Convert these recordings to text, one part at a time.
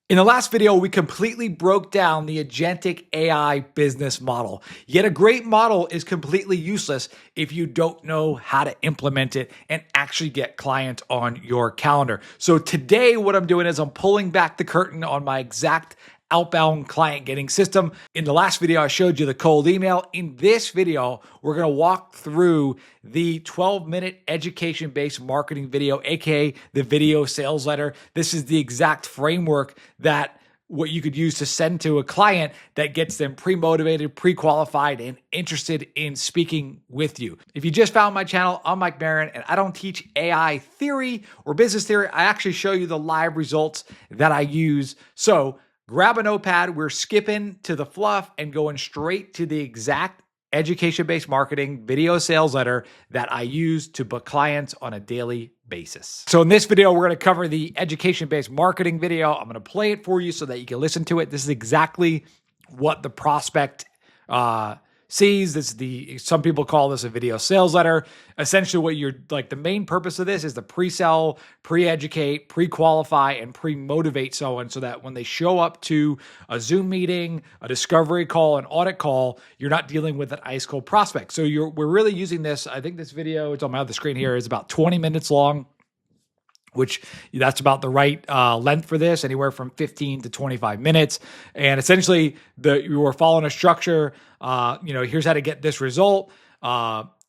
In the last video, we completely broke down the agentic AI business model. Yet a great model is completely useless if you don't know how to implement it and actually get clients on your calendar. So today, what I'm doing is I'm pulling back the curtain on my exact outbound client getting system. In the last video, I showed you the cold email. In this video, we're going to walk through the 12-minute education-based marketing video, aka the video sales letter. This is the exact framework that what you could use to send to a client that gets them pre-motivated, pre-qualified, and interested in speaking with you. If you just found my channel, I'm Mike Barron, and I don't teach AI theory or business theory. I actually show you the live results that I use. So grab a notepad. We're skipping to the fluff and going straight to the exact education-based marketing video sales letter that I use to book clients on a daily basis. So in this video, we're going to cover the education-based marketing video. I'm going to play it for you so that you can listen to it. This is exactly what the prospect sees. This is some people call this a video sales letter. Essentially what you're like, the main purpose of this is to pre-sell, pre-educate, pre-qualify, and pre-motivate someone so that when they show up to a Zoom meeting, a discovery call, an audit call, you're not dealing with an ice cold prospect. So we're really using this. I think this video, it's on my other screen here, is about 20 minutes long, which that's about the right length for this, anywhere from 15 to 25 minutes. And essentially, you are following a structure. Here's how to get this result.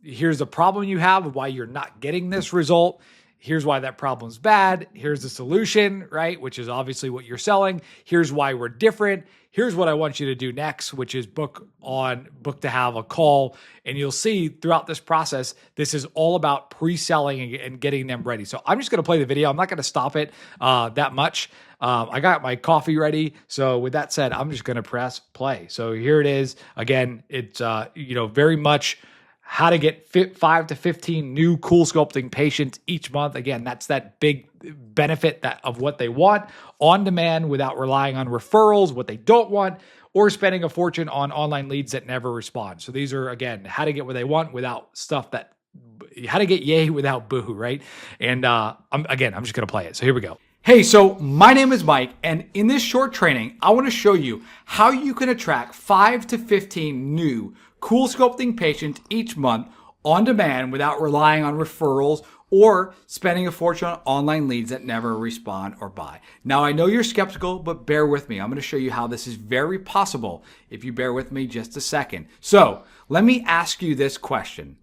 Here's the problem you have of why you're not getting this result. Here's why that problem's bad. Here's the solution, right? Which is obviously what you're selling. Here's why we're different. Here's what I want you to do next, which is book to have a call. And you'll see throughout this process, this is all about pre-selling and getting them ready. So I'm just going to play the video. I'm not going to stop it that much. I got my coffee ready. So with that said, I'm just going to press play. So here it is. Again, it's very much how to get 5 to 15 new cool sculpting patients each month. Again, that's that big benefit of what they want on demand without relying on referrals, what they don't want, or spending a fortune on online leads that never respond. So these are, again, how to get what they want without how to get yay without boo, right? And I'm just going to play it. So here we go. Hey, so my name is Mike, and in this short training, I want to show you how you can attract 5 to 15 new cool sculpting patients each month on demand without relying on referrals or spending a fortune on online leads that never respond or buy. Now, I know you're skeptical, but bear with me. I'm going to show you how this is very possible if you bear with me just a second. So let me ask you this question.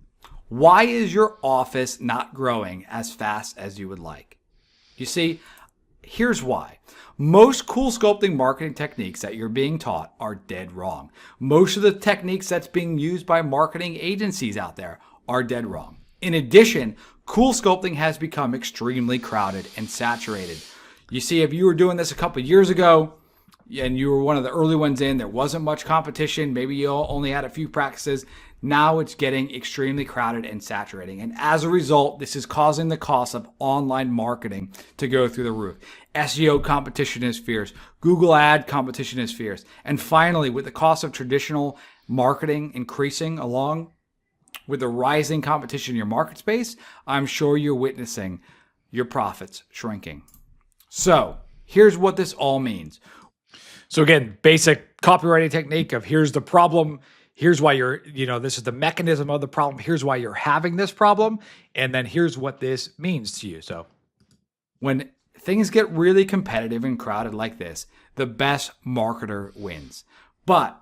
Why is your office not growing as fast as you would like? You see, here's why. Most cool sculpting marketing techniques that you're being taught are dead wrong. Most of the techniques that's being used by marketing agencies out there are dead wrong. In addition, cool sculpting has become extremely crowded and saturated. You see, if you were doing this a couple of years ago and you were one of the early ones in, there wasn't much competition. Maybe you only had a few practices. Now it's getting extremely crowded and saturating. And as a result, this is causing the cost of online marketing to go through the roof. SEO competition is fierce. Google ad competition is fierce. And finally, with the cost of traditional marketing increasing along with the rising competition in your market space, I'm sure you're witnessing your profits shrinking. So here's what this all means. So again, basic copywriting technique of here's the problem. Here's why this is the mechanism of the problem. Here's why you're having this problem. And then here's what this means to you. So when things get really competitive and crowded like this, the best marketer wins. But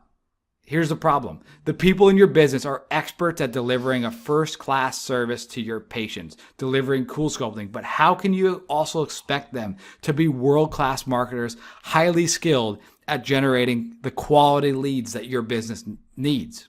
here's the problem. The people in your business are experts at delivering a first-class service to your patients, delivering cool sculpting. But how can you also expect them to be world-class marketers, highly skilled at generating the quality leads that your business needs?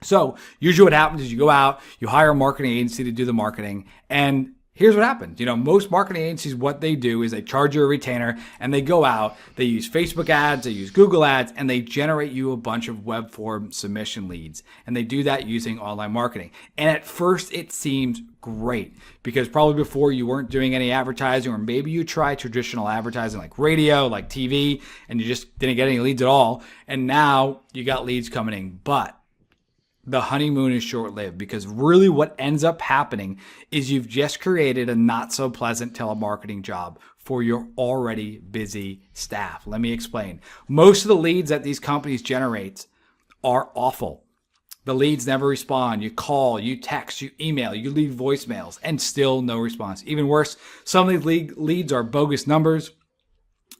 So usually what happens is you go out, you hire a marketing agency to do the marketing, and here's what happens. Most marketing agencies, what they do is they charge you a retainer and they go out, they use Facebook ads, they use Google ads, and they generate you a bunch of web form submission leads. And they do that using online marketing. And at first it seems great because probably before you weren't doing any advertising, or maybe you tried traditional advertising like radio, like TV, and you just didn't get any leads at all. And now you got leads coming in. But the honeymoon is short-lived, because really what ends up happening is you've just created a not so pleasant telemarketing job for your already busy staff. Let me explain. Most of the leads that these companies generate are awful. The leads never respond. You call, you text, you email, you leave voicemails, and still no response. Even worse, some of these leads are bogus numbers.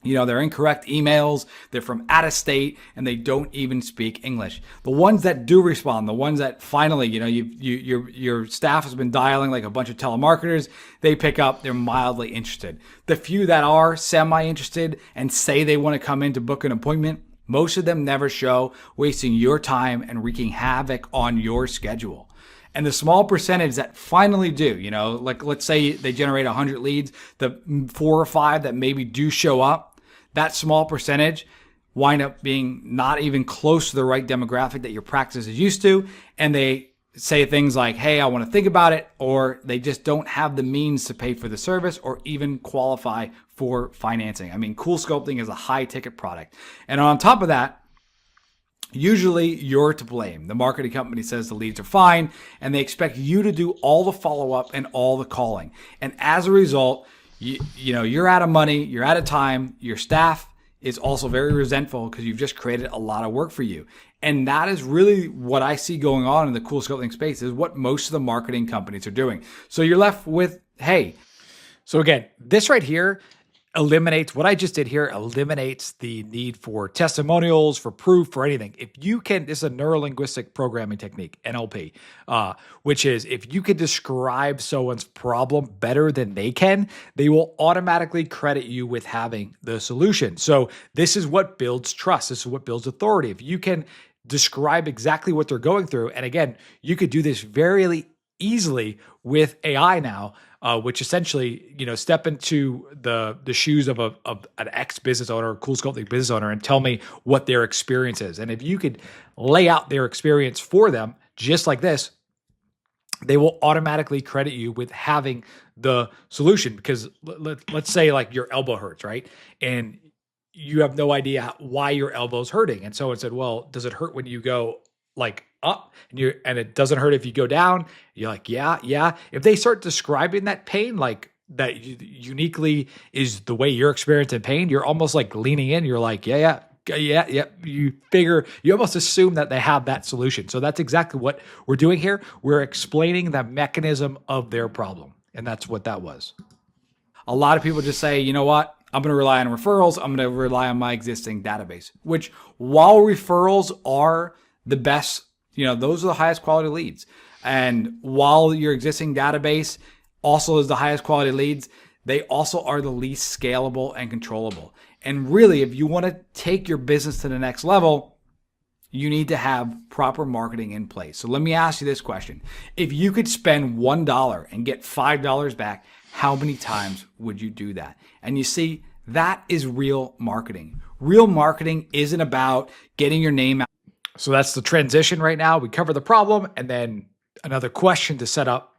They're incorrect emails, they're from out of state, and they don't even speak English. The ones that do respond, the ones that finally, your staff has been dialing like a bunch of telemarketers, they pick up, they're mildly interested. The few that are semi-interested and say they want to come in to book an appointment, most of them never show, wasting your time and wreaking havoc on your schedule. And the small percentage that finally do, like let's say they generate 100 leads, the 4 or 5 that maybe do show up, that small percentage wind up being not even close to the right demographic that your practice is used to. And they say things like, hey, I want to think about it, or they just don't have the means to pay for the service or even qualify for financing. I mean, Cool Sculpting is a high ticket product. And on top of that, usually you're to blame. The marketing company says the leads are fine, and they expect you to do all the follow-up and all the calling. And as a result, you're out of money, you're out of time, your staff is also very resentful because you've just created a lot of work for you. And that is really what I see going on in the Cool Sculpting space, is what most of the marketing companies are doing. So you're left with, hey. So again, this right here eliminates what I just did here, eliminates the need for testimonials, for proof, for anything. If you can, this is a neuro-linguistic programming technique, NLP, which is if you can describe someone's problem better than they can, they will automatically credit you with having the solution. So this is what builds trust. This is what builds authority. If you can describe exactly what they're going through, and again, you could do this very easily with AI now, which essentially, step into the shoes of an ex-business owner, a Cool Sculpting business owner, and tell me what their experience is. And if you could lay out their experience for them, just like this, they will automatically credit you with having the solution. Because let's say like your elbow hurts, right? And you have no idea why your elbow's hurting. And someone said, well, does it hurt when you go like up and it doesn't hurt if you go down? You're like, yeah. If they start describing that pain, like that uniquely is the way you're experiencing pain, you're almost like leaning in. You're like, yeah. You almost assume that they have that solution. So that's exactly what we're doing here. We're explaining the mechanism of their problem. And that's what that was. A lot of people just say, you know what? I'm going to rely on referrals. I'm going to rely on my existing database, which while referrals are the best, those are the highest quality leads. And while your existing database also is the highest quality leads, they also are the least scalable and controllable. And really, if you want to take your business to the next level, you need to have proper marketing in place. So let me ask you this question. If you could spend $1 and get $5 back, how many times would you do that? And you see, that is real marketing. Real marketing isn't about getting your name out. So that's the transition right now. We cover the problem and then another question to set up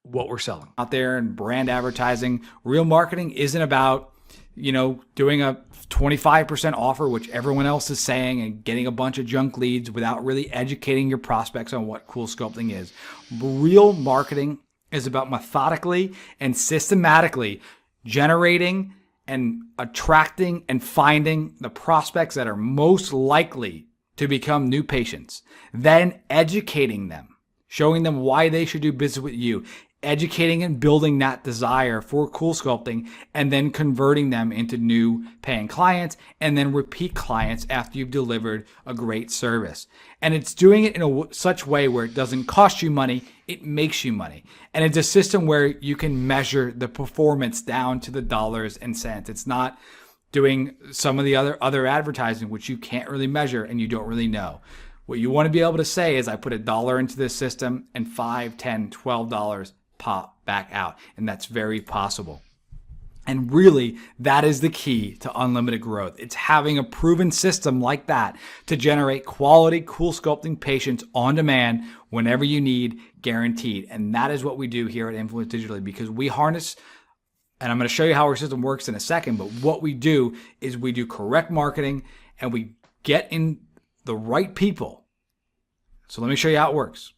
what we're selling out there and brand advertising. Real marketing isn't about, doing a 25% offer, which everyone else is saying, and getting a bunch of junk leads without really educating your prospects on what Cool Sculpting is. Real marketing is about methodically and systematically generating and attracting and finding the prospects that are most likely to become new patients, then educating them, showing them why they should do business with you, educating and building that desire for Cool Sculpting, and then converting them into new paying clients and then repeat clients after you've delivered a great service. And it's doing it in such way where it doesn't cost you money, it makes you money. And it's a system where you can measure the performance down to the dollars and cents. It's not doing some of the other advertising, which you can't really measure and you don't really know. What you want to be able to say is, I put $1 into this system and $5, $10, $12 pop back out. And that's very possible. And really, that is the key to unlimited growth. It's having a proven system like that to generate quality Cool Sculpting patients on demand whenever you need, guaranteed. And that is what we do here at Influence Digitally, because we harness, and I'm going to show you how our system works in a second, but what we do is we do correct marketing and we get in the right people. So let me show you how it works.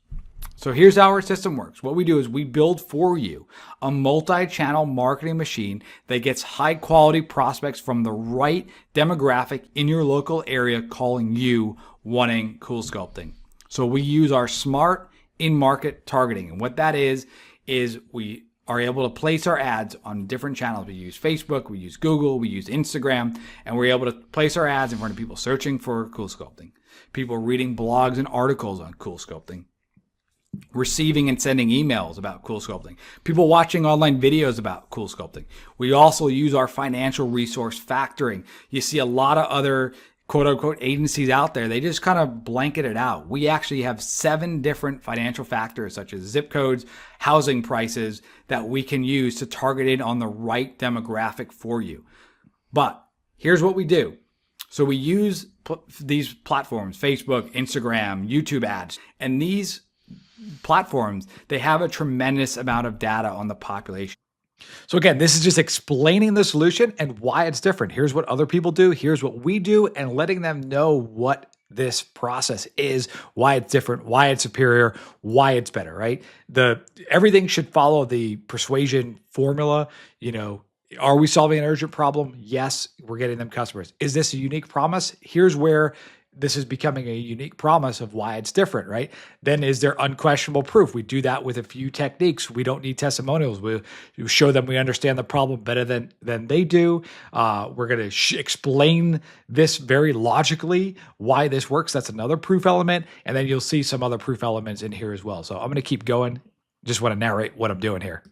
So here's how our system works. What we do is we build for you a multi-channel marketing machine that gets high quality prospects from the right demographic in your local area calling you wanting cool sculpting. So we use our smart in-market targeting. And what that is we are able to place our ads on different channels. We use Facebook, we use Google, we use Instagram, and we're able to place our ads in front of people searching for cool sculpting, people reading blogs and articles on cool sculpting, receiving and sending emails about cool sculpting, people watching online videos about cool sculpting. We also use our financial resource factoring. You see a lot of other quote unquote agencies out there, they just kind of blanket it out. We actually have 7 different financial factors such as zip codes, housing prices that we can use to target it on the right demographic for you. But here's what we do. So we use these platforms, Facebook, Instagram, YouTube ads, and these platforms, they have a tremendous amount of data on the population. So again, this is just explaining the solution and why it's different. Here's what other people do. Here's what we do, and letting them know what this process is, why it's different, why it's superior, why it's better, right? Everything should follow the persuasion formula. Are we solving an urgent problem? Yes, we're getting them customers. Is this a unique promise? Here's where this is becoming a unique promise of why it's different, right? Then is there unquestionable proof? We do that with a few techniques. We don't need testimonials. We show them we understand the problem better than they do. We're going to explain this very logically, why this works. That's another proof element. And then you'll see some other proof elements in here as well. So I'm going to keep going. Just want to narrate what I'm doing here.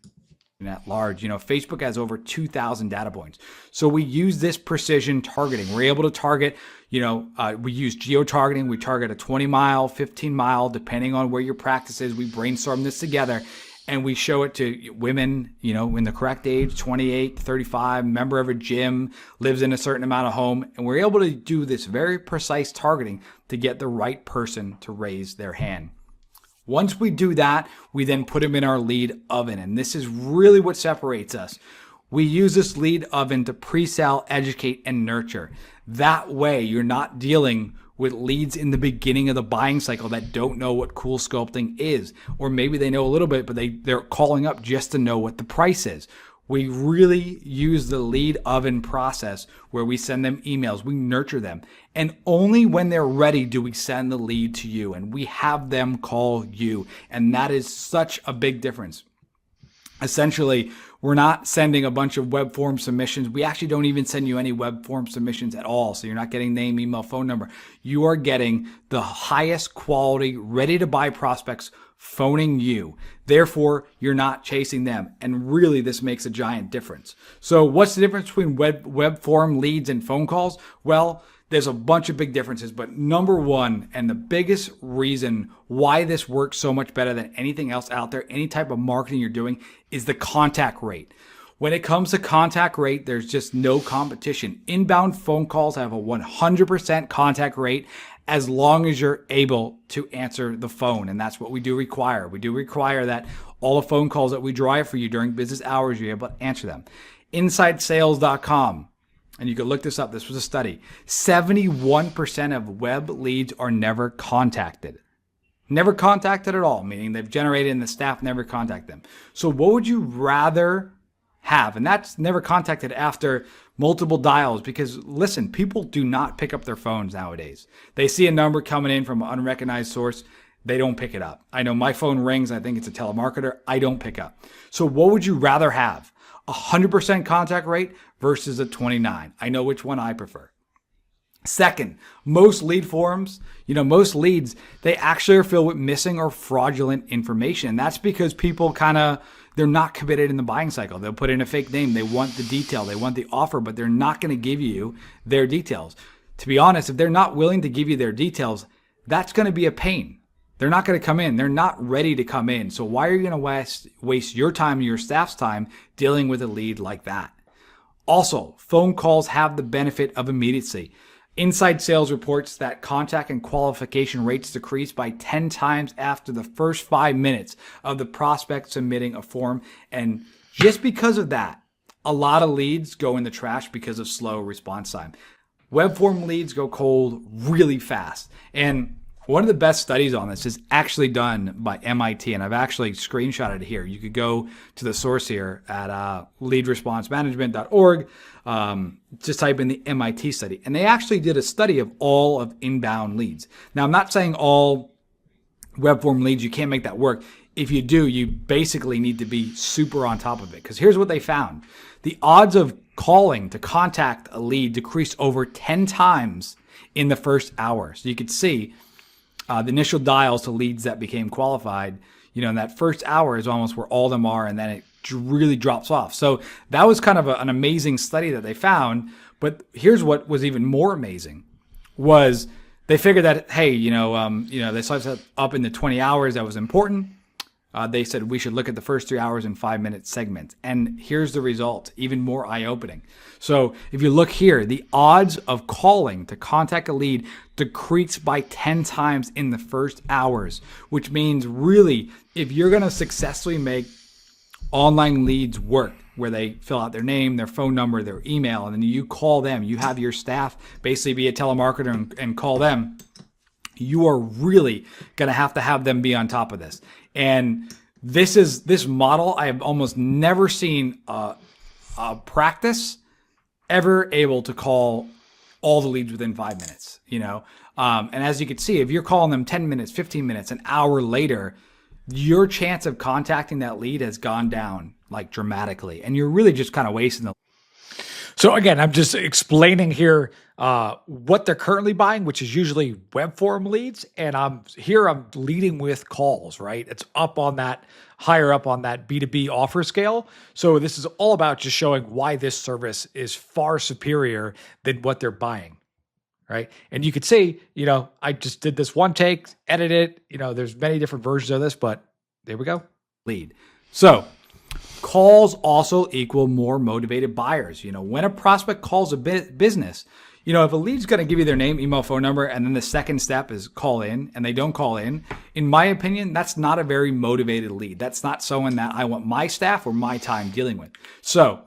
At large, Facebook has over 2,000 data points. So we use this precision targeting. We're able to target, we use geo-targeting. We target a 20-mile, 15-mile, depending on where your practice is. We brainstorm this together and we show it to women, in the correct age, 28 to 35, member of a gym, lives in a certain amount of home. And we're able to do this very precise targeting to get the right person to raise their hand. Once we do that, we then put them in our lead oven. And this is really what separates us. We use this lead oven to pre-sell, educate, and nurture. That way, you're not dealing with leads in the beginning of the buying cycle that don't know what cool sculpting is. Or maybe they know a little bit, but they're calling up just to know what the price is. We really use the lead oven process where we send them emails, we nurture them, and only when they're ready do we send the lead to you, and we have them call you. And that is such a big difference. Essentially, we're not sending a bunch of web form submissions. We actually don't even send you any web form submissions at all. So you're not getting name, email, phone number. You are getting the highest quality, ready to buy prospects phoning you. Therefore, you're not chasing them. And really, this makes a giant difference. So what's the difference between web form leads and phone calls? Well, there's a bunch of big differences, but number one, and the biggest reason why this works so much better than anything else out there, any type of marketing you're doing, is the contact rate. When it comes to contact rate, there's just no competition. Inbound phone calls have a 100% contact rate as long as you're able to answer the phone. And that's what we do require. We do require that all the phone calls that we drive for you during business hours, you're able to answer them. InsideSales.com. And you can look this up. This was a study. 71% of web leads are never contacted. Never contacted at all, meaning they've generated and the staff never contact them. So what would you rather have? And that's never contacted after multiple dials, because listen, people do not pick up their phones nowadays. They see a number coming in from an unrecognized source. They don't pick it up. I know my phone rings. I think it's a telemarketer. I don't pick up. So what would you rather have? 100% contact rate versus a 29. I know which one I prefer. Second, most lead forms, most leads, they actually are filled with missing or fraudulent information. And that's because people they're not committed in the buying cycle. They'll put in a fake name. They want the detail. They want the offer, but they're not going to give you their details. To be honest, if they're not willing to give you their details, that's going to be a pain. They're not going to come in. They're not ready to come in. So why are you going to waste your time and your staff's time dealing with a lead like that? Also, phone calls have the benefit of immediacy. Inside Sales reports that contact and qualification rates decrease by 10 times after the first 5 minutes of the prospect submitting a form. And just because of that, a lot of leads go in the trash because of slow response time. Web form leads go cold really fast. And One of the best studies on this is actually done by MIT, and I've actually screenshotted it here. You could go to the source here at leadresponsemanagement.org. Just type in the MIT study. And they actually did a study of all of inbound leads. Now, I'm not saying all web form leads, you can't make that work. If you do, you basically need to be super on top of it. Because here's what they found. The odds of calling to contact a lead decreased over 10 times in the first hour. So you could see the initial dials to leads that became qualified, in that first hour is almost where all of them are, and then it really drops off. So that was kind of an amazing study that they found. But here's what was even more amazing was they figured that, hey, they sliced it up into 20 hours. That was important. They said we should look at the first 3 hours in 5-minute segments. And here's the result, even more eye-opening. So if you look here, the odds of calling to contact a lead decreased by 10 times in the first hours, which means really, if you're going to successfully make online leads work, where they fill out their name, their phone number, their email, and then you call them, you have your staff basically be a telemarketer and call them, you are really going to have them be on top of this. And this model, I have almost never seen a practice ever able to call all the leads within 5 minutes, And as you can see, if you're calling them 10 minutes, 15 minutes, an hour later, your chance of contacting that lead has gone down like dramatically. And you're really just kind of wasting the. So again, I'm just explaining here what they're currently buying, which is usually web form leads. And I'm leading with calls, right? It's higher up on that B2B offer scale. So this is all about just showing why this service is far superior than what they're buying, right? And you could see, I just did this one take, edit it. There's many different versions of this, but there we go. Lead. So calls also equal more motivated buyers. When a prospect calls a business, if a lead's going to give you their name, email, phone number, and then the second step is call in, and they don't call in my opinion, that's not a very motivated lead. That's not someone that I want my staff or my time dealing with. So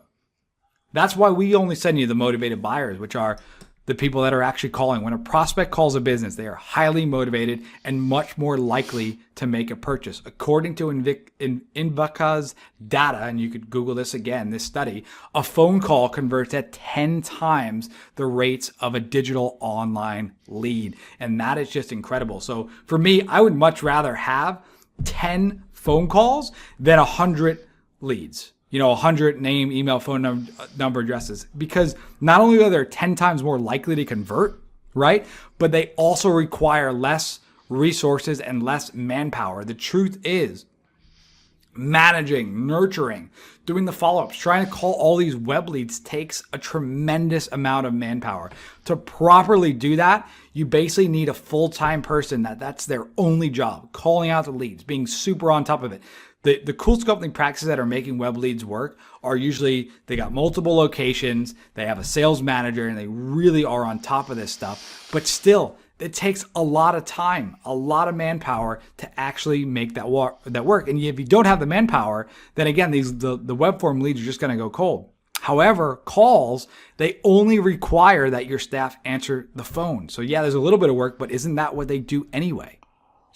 that's why we only send you the motivated buyers, which are the people that are actually calling. When a prospect calls a business, they are highly motivated and much more likely to make a purchase. According to Invicta's data, and you could Google this again, this study, a phone call converts at 10 times the rates of a digital online lead. And that is just incredible. So for me, I would much rather have 10 phone calls than 100 leads. 100 name, email, phone number, addresses, because not only are they 10 times more likely to convert, right? But they also require less resources and less manpower. The truth is, managing, nurturing, doing the follow-ups, trying to call all these web leads takes a tremendous amount of manpower. To properly do that, you basically need a full-time person that's their only job, calling out the leads, being super on top of it. The cool sculpting practices that are making web leads work are usually they got multiple locations, they have a sales manager, and they really are on top of this stuff. But still, it takes a lot of time, a lot of manpower to actually make that work. And if you don't have the manpower, then again, the web form leads are just going to go cold. However, calls, they only require that your staff answer the phone. So yeah, there's a little bit of work, but isn't that what they do anyway?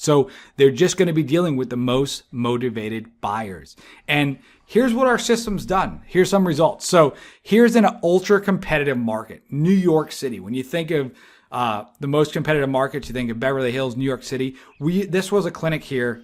So they're just going to be dealing with the most motivated buyers. And here's what our system's done. Here's some results. So here's an ultra competitive market, New York City. When you think of the most competitive markets, you think of Beverly Hills, New York City. This was a clinic here.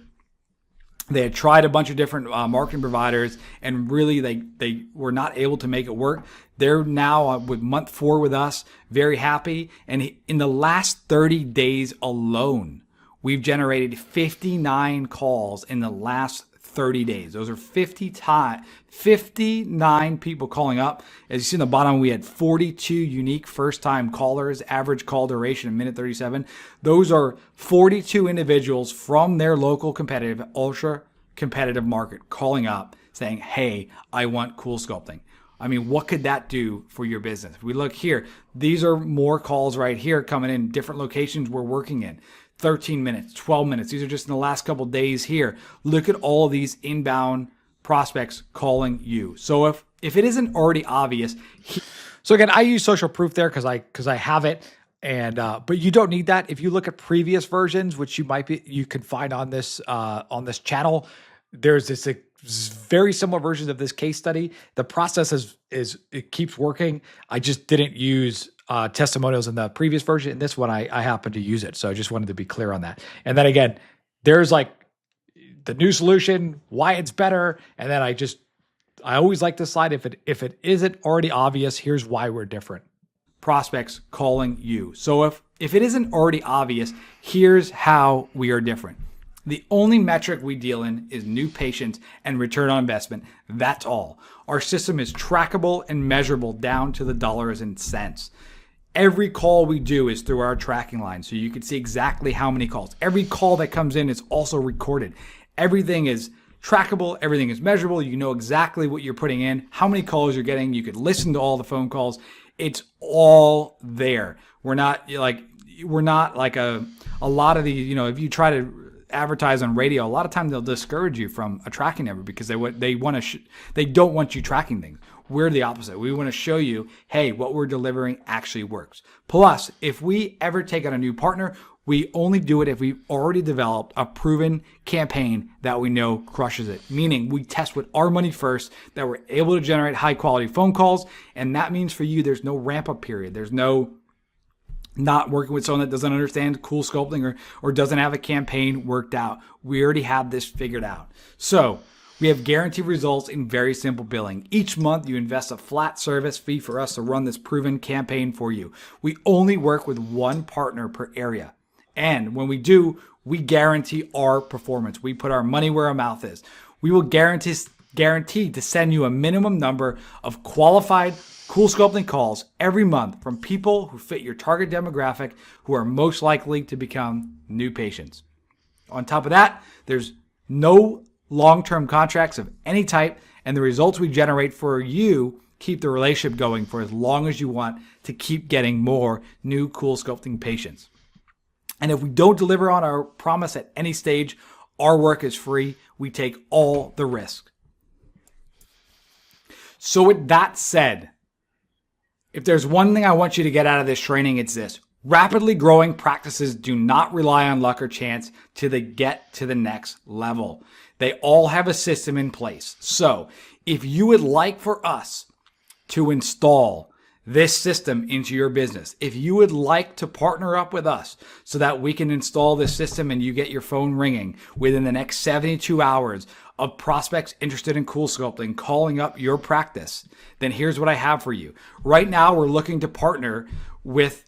They had tried a bunch of different marketing providers, and really they were not able to make it work. They're now with month 4 with us, very happy. And in the last 30 days alone, we've generated 59 calls in the last 30 days. Those are 59 people calling up. As you see in the bottom, we had 42 unique first-time callers, average call duration, a minute 37. Those are 42 individuals from their local competitive, ultra-competitive market calling up saying, hey, I want cool sculpting. I mean, what could that do for your business? If we look here, these are more calls right here coming in, different locations we're working in. 13 minutes, 12 minutes. These are just in the last couple of days here. Look at all these inbound prospects calling you. So if it isn't already obvious. So again, I use social proof there because I have it. And but you don't need that. If you look at previous versions, which you can find on this channel, there's this very similar versions of this case study. The process is it keeps working. I just didn't use testimonials in the previous version. In this one, I happen to use it. So I just wanted to be clear on that. And then again, there's like the new solution, why it's better, and then I always like this slide. If it isn't already obvious, here's why we're different. Prospects calling you. So if it isn't already obvious, here's how we are different. The only metric we deal in is new patients and return on investment. That's all. Our system is trackable and measurable down to the dollars and cents. Every call we do is through our tracking line, so you can see exactly how many calls. Every call that comes in is also recorded. Everything is trackable. Everything is measurable. You know exactly what you're putting in, how many calls you're getting. You could listen to all the phone calls. It's all there. We're not like a lot of the, if you try to advertise on radio, a lot of times they'll discourage you from a tracking number because they don't want you tracking things. We're the opposite. We want to show you, hey, what we're delivering actually works. Plus, if we ever take on a new partner, we only do it if we've already developed a proven campaign that we know crushes it. Meaning we test with our money first, that we're able to generate high quality phone calls. And that means for you, there's no ramp up period. There's no not working with someone that doesn't understand cool sculpting or doesn't have a campaign worked out. We already have this figured out. So we have guaranteed results in very simple billing. Each month you invest a flat service fee for us to run this proven campaign for you. We only work with one partner per area. And when we do, we guarantee our performance. We put our money where our mouth is. We will guarantee to send you a minimum number of qualified cool sculpting calls every month from people who fit your target demographic, who are most likely to become new patients. On top of that, there's no long-term contracts of any type, and the results we generate for you keep the relationship going for as long as you want to keep getting more new cool sculpting patients. And if we don't deliver on our promise at any stage, our work is free. We take all the risk. So with that said, if there's one thing I want you to get out of this training, it's this. Rapidly growing practices do not rely on luck or chance to get to the next level. They all have a system in place. So if you would like for us to install this system into your business, if you would like to partner up with us so that we can install this system and you get your phone ringing within the next 72 hours of prospects interested in cool sculpting calling up your practice, then here's what I have for you. Right now, we're looking to partner with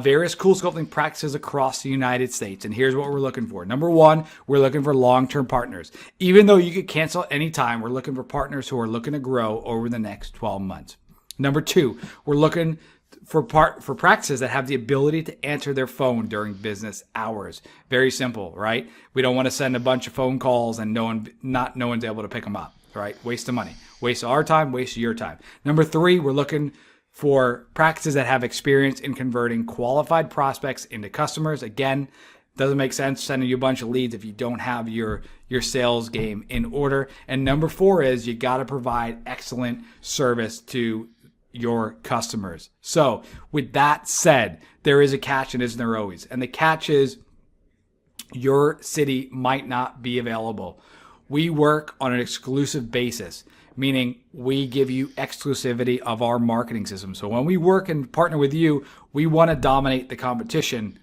various cool sculpting practices across the United States. And here's what we're looking for. Number one, we're looking for long-term partners. Even though you could cancel anytime, we're looking for partners who are looking to grow over the next 12 months. Number two, we're looking for practices that have the ability to answer their phone during business hours. Very simple, right? We don't want to send a bunch of phone calls and no one's able to pick them up, right? Waste of money, waste of our time, waste of your time. Number three, we're looking for practices that have experience in converting qualified prospects into customers. Again, doesn't make sense sending you a bunch of leads if you don't have your sales game in order. And number four is you got to provide excellent service to your customers. So with that said, there is a catch, and isn't there always? And the catch is your city might not be available. We work on an exclusive basis, meaning we give you exclusivity of our marketing system. So when we work and partner with you, we want to dominate the competition.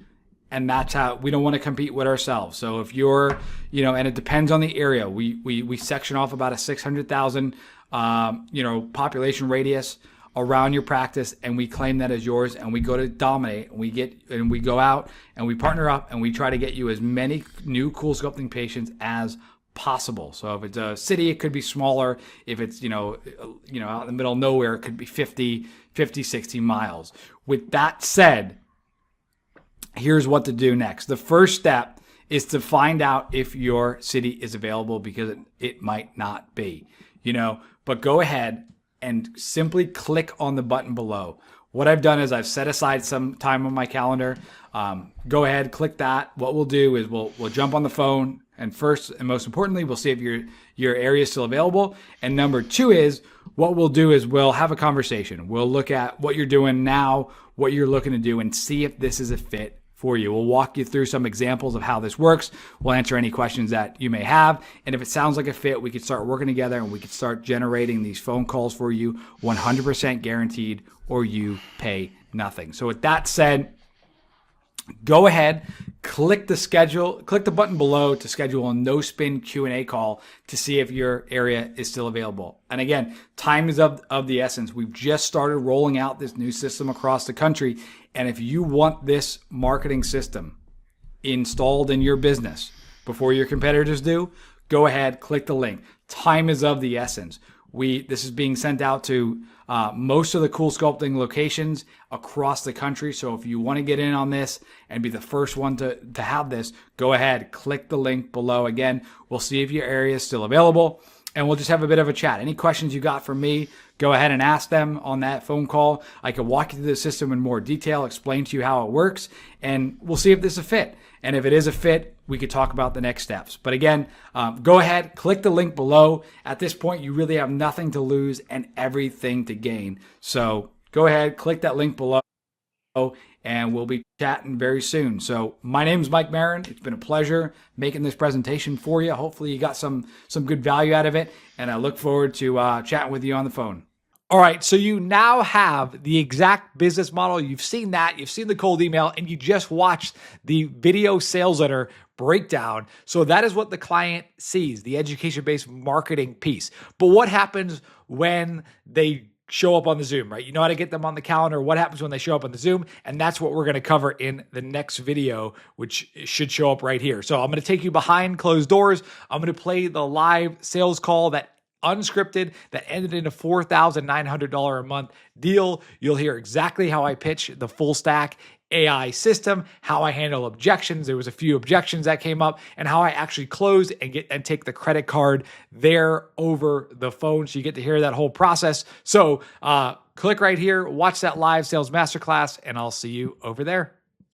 And that's how we don't want to compete with ourselves. So if you're, and it depends on the area, we section off about a 600,000, population radius around your practice, and we claim that as yours, and we go to dominate, and we go out and we partner up and we try to get you as many new cool sculpting patients as possible. So if it's a city, it could be smaller. If it's, out in the middle of nowhere, it could be 50, 60 miles. With that said, here's what to do next. The first step is to find out if your city is available, because it might not be, but go ahead and simply click on the button below. What I've done is I've set aside some time on my calendar. Go ahead, click that. What we'll do is we'll jump on the phone, and first and most importantly, we'll see if your area is still available. And number two is what we'll do is we'll have a conversation. We'll look at what you're doing now, what you're looking to do and see if this is a fit for you. We'll walk you through some examples of how this works. We'll answer any questions that you may have. And if it sounds like a fit, we could start working together and we could start generating these phone calls for you, 100% guaranteed, or you pay nothing. So with that said, go ahead, click the button below to schedule a no spin Q&A call to see if your area is still available. And again, time is of the essence. We've just started rolling out this new system across the country. And if you want this marketing system installed in your business before your competitors do, go ahead, click the link. Time is of the essence. This is being sent out to most of the Cool Sculpting locations across the country. So if you want to get in on this and be the first one to have this, go ahead, click the link below. Again, we'll see if your area is still available and we'll just have a bit of a chat. Any questions you got for me, go ahead and ask them on that phone call. I can walk you through the system in more detail, explain to you how it works, and we'll see if this is a fit. And if it is a fit, we could talk about the next steps. But again, go ahead, click the link below. At this point, you really have nothing to lose and everything to gain. So go ahead, click that link below, and we'll be chatting very soon. So my name is Mike Marin. It's been a pleasure making this presentation for you. Hopefully you got some good value out of it, and I look forward to chatting with you on the phone. All right, so you now have the exact business model. You've seen that, you've seen the cold email, and you just watched the video sales letter breakdown. So that is what the client sees, the education-based marketing piece. But what happens when they show up on the Zoom, right? You know how to get them on the calendar. What happens when they show up on the Zoom? And that's what we're going to cover in the next video, which should show up right here. So I'm going to take you behind closed doors. I'm going to play the live sales call that unscripted that ended in a $4,900 a month deal. You'll hear exactly how I pitch the full stack AI system, how I handle objections. There was a few objections that came up, and how I actually close and take the credit card there over the phone. So you get to hear that whole process. So click right here, watch that live sales masterclass, and I'll see you over there.